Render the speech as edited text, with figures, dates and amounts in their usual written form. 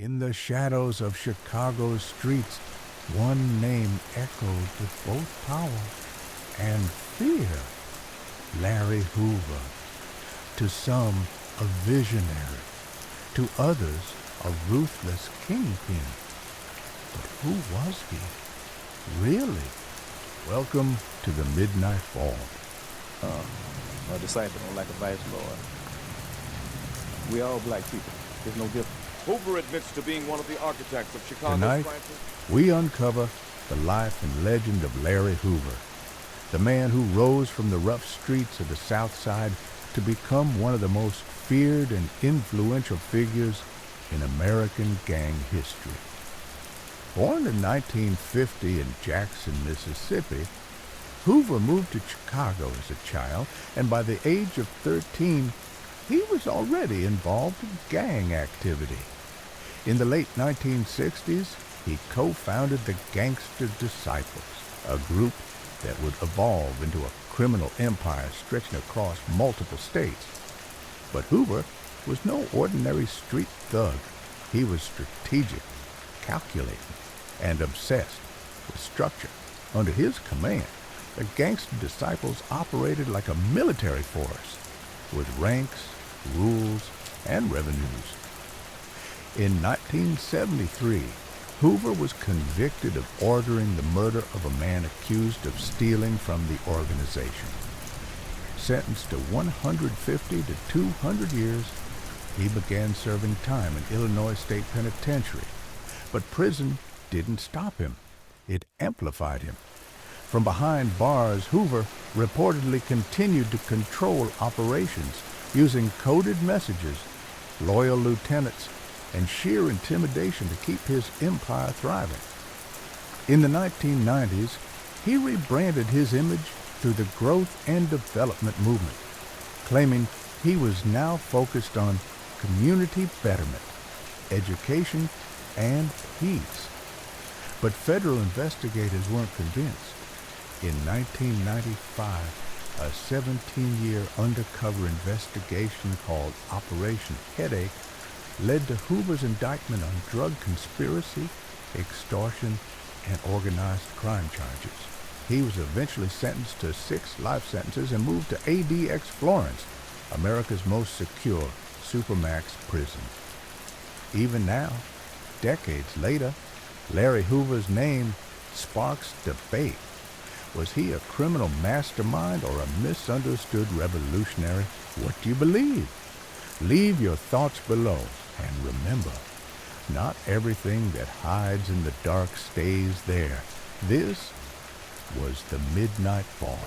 In the shadows of Chicago's streets, one name echoed with both power and fear. Larry Hoover. To some, a visionary. To others, a ruthless kingpin. But who was he? Really? Welcome to the Midnight Fall. My disciple don't like advice, Lord. We all black people. There's no difference. Hoover admits to being one of the architects of Chicago's Tonight, crisis. we uncover the life and legend of Larry Hoover, the man who rose from the rough streets of the South Side to become one of the most feared and influential figures in American gang history. Born in 1950 in Jackson, Mississippi, Hoover moved to Chicago as a child, and by the age of 13, he was already involved in gang activity. In the late 1960s, he co-founded the Gangster Disciples, a group that would evolve into a criminal empire stretching across multiple states. But Hoover was no ordinary street thug. He was strategic, calculating, and obsessed with structure. Under his command, the Gangster Disciples operated like a military force, with ranks, rules, and revenues. In 1973, Hoover was convicted of ordering the murder of a man accused of stealing from the organization. Sentenced to 150 to 200 years, he began serving time in Illinois State Penitentiary. But prison didn't stop him. It amplified him. From behind bars, Hoover reportedly continued to control operations using coded messages, loyal lieutenants, and sheer intimidation to keep his empire thriving. In the 1990s, he rebranded his image through the growth and development movement, claiming he was now focused on community betterment, education, and peace. But federal investigators weren't convinced. In 1995, a 17-year undercover investigation called Operation Headache led to Hoover's indictment on drug conspiracy, extortion, and organized crime charges. He was eventually sentenced to 6 life sentences and moved to ADX Florence, America's most secure supermax prison. Even now, decades later, Larry Hoover's name sparks debate. Was he a criminal mastermind or a misunderstood revolutionary? What do you believe? Leave your thoughts below, and remember, not everything that hides in the dark stays there. This was the Midnight Fall.